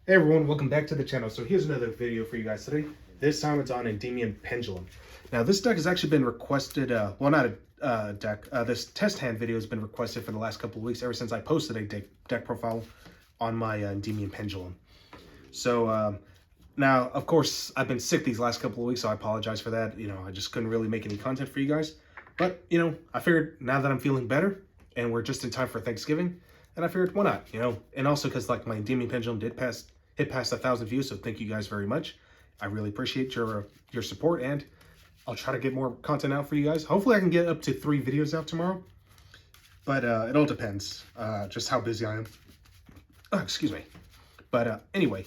Hey everyone, welcome back to the channel. So here's another video for you guys today. This time it's on Endymion Pendulum. Now this deck has actually been requested, well not a deck, this test hand video has been requested for the last couple of weeks, ever since I posted a deck profile on my Endymion Pendulum. So now, of course, I've been sick these last couple of weeks, so I apologize for that. I just couldn't really make any content for you guys. But, I figured now that I'm feeling better, and we're just in time for Thanksgiving, and I figured, why not, And also because, like, my Endymion Pendulum did hit past 1,000 views, so thank you guys very much. I really appreciate your support, and I'll try to get more content out for you guys. Hopefully I can get up to 3 videos out tomorrow, but it all depends, just how busy I am. Oh, excuse me. But anyway,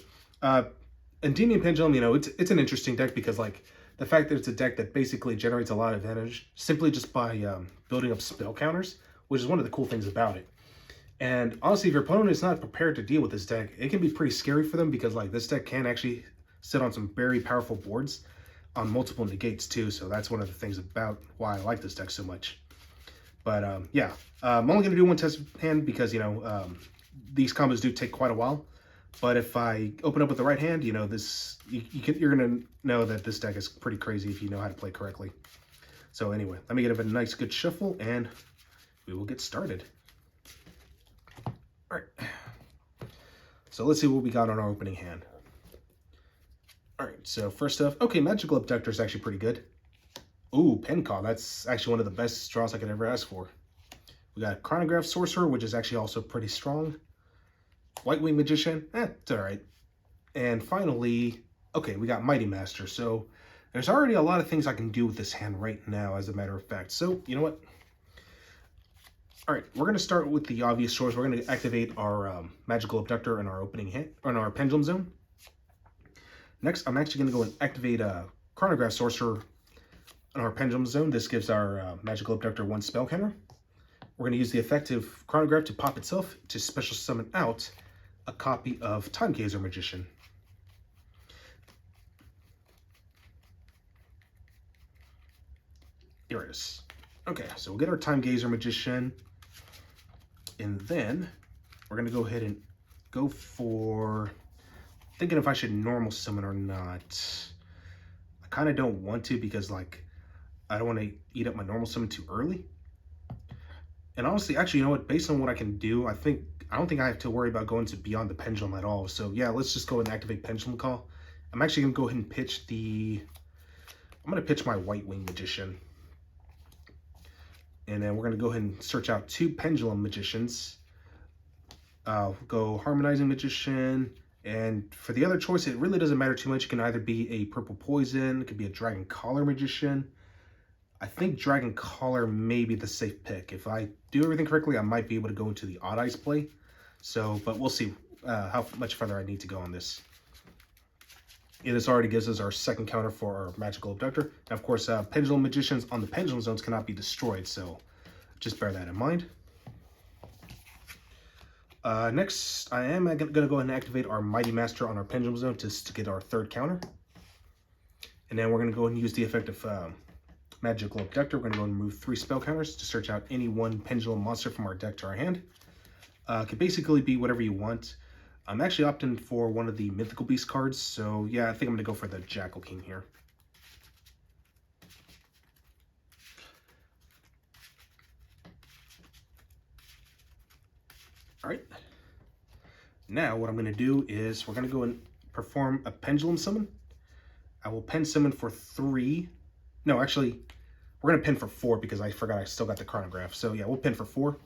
Endymion Pendulum, it's an interesting deck because, like, the fact that it's a deck that basically generates a lot of advantage simply just by building up spell counters, which is one of the cool things about it. And honestly, if your opponent is not prepared to deal with this deck, it can be pretty scary for them because, like, this deck can actually sit on some very powerful boards on multiple negates too. So that's one of the things about why I like this deck so much. But yeah, I'm only going to do one test hand because, these combos do take quite a while. But if I open up with the right hand, you're going to know that this deck is pretty crazy if you know how to play correctly. So anyway, let me get a nice good shuffle and we will get started. All right, so let's see what we got on our opening hand. All right, so first off, okay, Magical Abductor is actually pretty good. Ooh, Pen Call, that's actually one of the best draws I could ever ask for. We got Chronograph Sorcerer, which is actually also pretty strong. White Wing Magician, it's all right. And finally, okay, we got Mighty Master. So there's already a lot of things I can do with this hand right now, as a matter of fact. So, you know what? All right, we're going to start with the obvious choice. We're going to activate our Magical Abductor in our opening hand, or in our Pendulum Zone. Next, I'm actually going to go and activate Chronograph Sorcerer in our Pendulum Zone. This gives our Magical Abductor 1 spell counter. We're going to use the effective Chronograph to pop itself to special summon out a copy of Time Gazer Magician. Here it is. Okay, so we'll get our Time Gazer Magician. And then we're going to go ahead and go for thinking if I should normal summon or not. I kind of don't want to because, like, I don't want to eat up my normal summon too early. And honestly, actually, you know what? Based on what I can do, I don't think I have to worry about going to beyond the Pendulum at all. So yeah, let's just go and activate Pendulum Call. I'm actually going to go ahead and pitch I'm going to pitch my White Wing Magician. And then we're going to go ahead and search out 2 Pendulum Magicians. Go Harmonizing Magician. And for the other choice, it really doesn't matter too much. It can either be a Purple Poison. It could be a Dragon Collar Magician. I think Dragon Collar may be the safe pick. If I do everything correctly, I might be able to go into the Odd Eyes play. So, but we'll see how much further I need to go on this. Yeah, this already gives us our second counter for our Magical Abductor. And of course, Pendulum Magicians on the Pendulum Zones cannot be destroyed, so just bear that in mind. Next, I am going to go ahead and activate our Mighty Master on our Pendulum Zone to get our third counter. And then we're going to go ahead and use the effect of Magical Abductor. We're going to go and remove 3 spell counters to search out any one Pendulum monster from our deck to our hand. It could basically be whatever you want. I'm actually opting for one of the Mythical Beast cards, so yeah, I think I'm going to go for the Jackal King here. All right. Now what I'm going to do is we're going to go and perform a Pendulum Summon. I will Pen Summon for 3. No, actually, we're going to pin for 4 because I forgot I still got the Chronograph. So yeah, we'll pin for 4.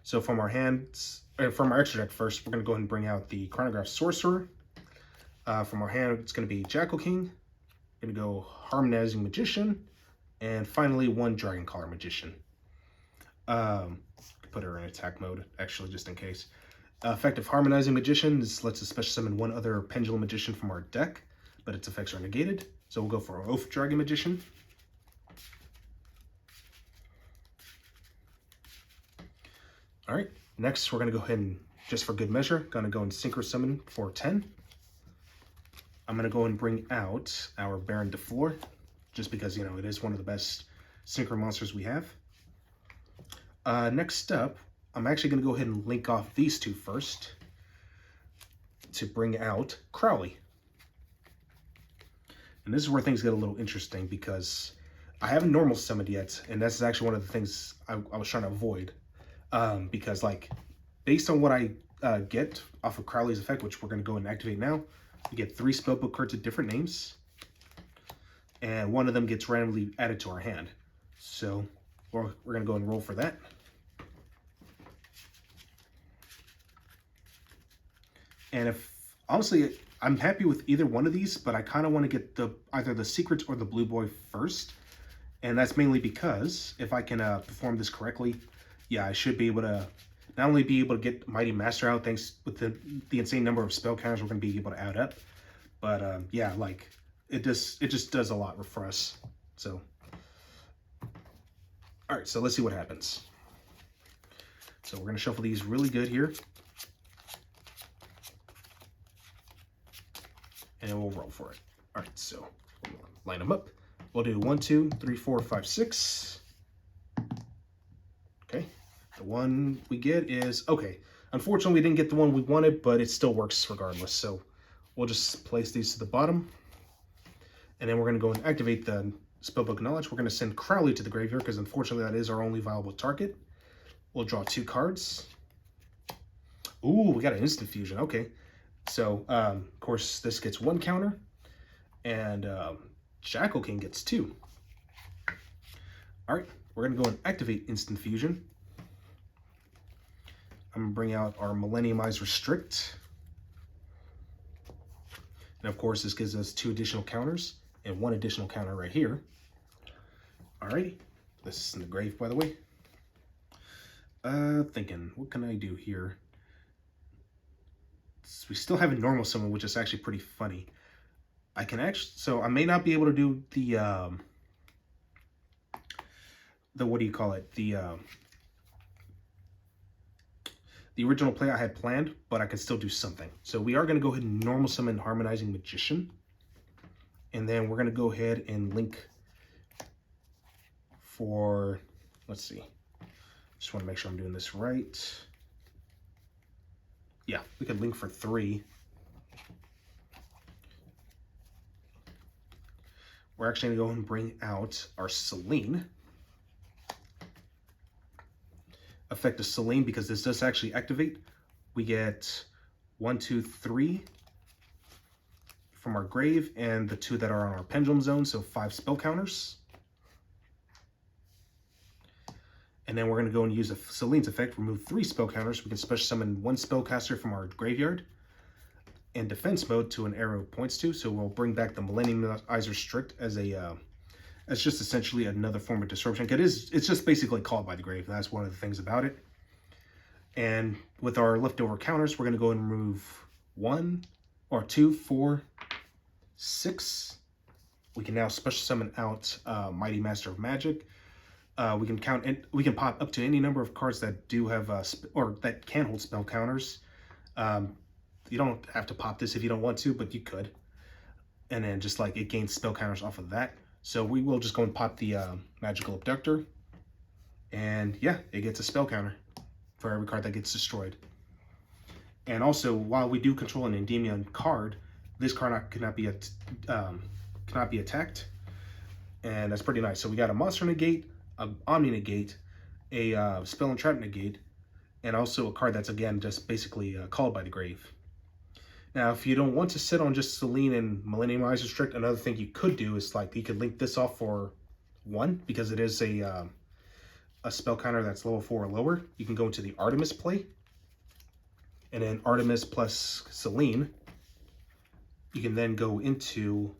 So from our hands, from our extra deck first, we're going to go ahead and bring out the Chronograph Sorcerer. From our hand, it's going to be Jackal King. Going to go Harmonizing Magician. And finally, 1 Dragon Collar Magician. Put her in attack mode, actually, just in case. Effective Harmonizing Magician. This lets us special summon 1 other Pendulum Magician from our deck, but its effects are negated. So we'll go for our Oath Dragon Magician. All right, next we're going to go ahead and, just for good measure, going to go and Synchro Summon for 10. I'm going to go and bring out our Baron de Fleur, just because, it is one of the best Synchro monsters we have. Next up, I'm actually going to go ahead and link off these 2 first to bring out Crowley. And this is where things get a little interesting because I haven't normal summoned yet, and that's actually one of the things I was trying to avoid. Because like, based on what I get off of Crowley's effect, which we're going to go and activate now, we get 3 spellbook cards with different names, and one of them gets randomly added to our hand. So we're going to go and roll for that. And if, honestly, I'm happy with either one of these, but I kind of want to get either the secrets or the blue boy first. And that's mainly because if I can perform this correctly, yeah, I should be able to not only be able to get Mighty Master out thanks with the insane number of spell counters we're going to be able to add up. But yeah, like it just does a lot for us. So, all right, so let's see what happens. So we're going to shuffle these really good here. And we'll roll for it. All right, so we'll line them up. We'll do 1, 2, 3, 4, 5, 6. Okay, the one we get is, okay. Unfortunately, we didn't get the one we wanted, but it still works regardless. So we'll just place these to the bottom. And then we're going to go and activate the Spellbook Knowledge. We're going to send Crowley to the graveyard because unfortunately that is our only viable target. We'll draw 2 cards. Ooh, we got an instant fusion. Okay. So, of course, this gets 1 counter, and Jackal King gets 2. All right, we're going to go and activate Instant Fusion. I'm going to bring out our Millenniumized Restrict. And, of course, this gives us 2 additional counters and 1 additional counter right here. All righty, this is in the grave, by the way. Thinking, what can I do here? We still have a normal summon, which is actually pretty funny. I can actually, so I may not be able to do the what do you call it? The original play I had planned, but I can still do something. So we are going to go ahead and normal summon Harmonizing Magician. And then we're going to go ahead and link for, let's see. Just want to make sure I'm doing this right. Yeah, we could link for 3. We're actually going to go and bring out our Selene. Effect of Selene, because this does actually activate. We get 1, 2, 3 from our grave, and the 2 that are on our Pendulum zone, so 5 spell counters. And then we're going to go and use a Selene's effect, remove 3 spell counters. We can special summon 1 spellcaster from our graveyard. And defense mode to an arrow points to. So we'll bring back the Millenniumized Restrict as just essentially another form of disruption. It's just basically called by the grave. That's one of the things about it. And with our leftover counters, we're going to go and remove 1 or 2, 4, 6. We can now special summon out Mighty Master of Magic. We can pop up to any number of cards that do have or that can hold spell counters. You don't have to pop this if you don't want to, but you could. And then just like it gains spell counters off of that. So we will just go and pop the Magical Abductor. And yeah, it gets a spell counter for every card that gets destroyed. And also, while we do control an Endymion card, this card cannot be attacked. And that's pretty nice. So we got a Monster Negate, a Omni Negate, a Spell and Trap Negate, and also a card that's, again, just basically called by the grave. Now, if you don't want to sit on just Selene and Millenniumized Restrict, another thing you could do is, like, you could link this off for 1, because it is a spell counter that's level 4 or lower. You can go into the Artemis play, and then Artemis plus Selene. You can then go into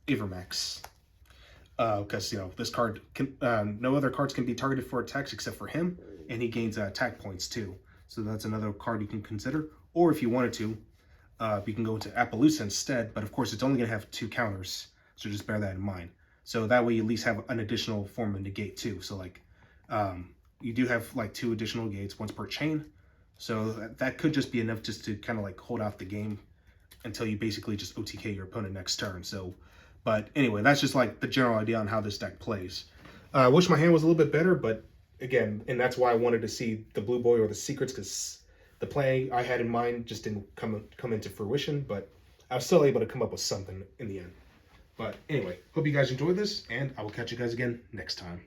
Avermax. Because, you know, this card, no other cards can be targeted for attacks except for him, and he gains attack points too. So that's another card you can consider. Or if you wanted to, you can go to Appaloosa instead, but of course it's only going to have 2 counters, so just bear that in mind. So that way you at least have an additional form of negate too. So like, you do have like 2 additional negates, once per chain. So that could just be enough just to kind of like hold off the game until you basically just OTK your opponent next turn. So, but anyway, that's just like the general idea on how this deck plays. I wish my hand was a little bit better, but again, and that's why I wanted to see the Blue Boy or the Secrets, because The plan I had in mind just didn't come into fruition, but I was still able to come up with something in the end. But anyway, hope you guys enjoyed this, and I will catch you guys again next time.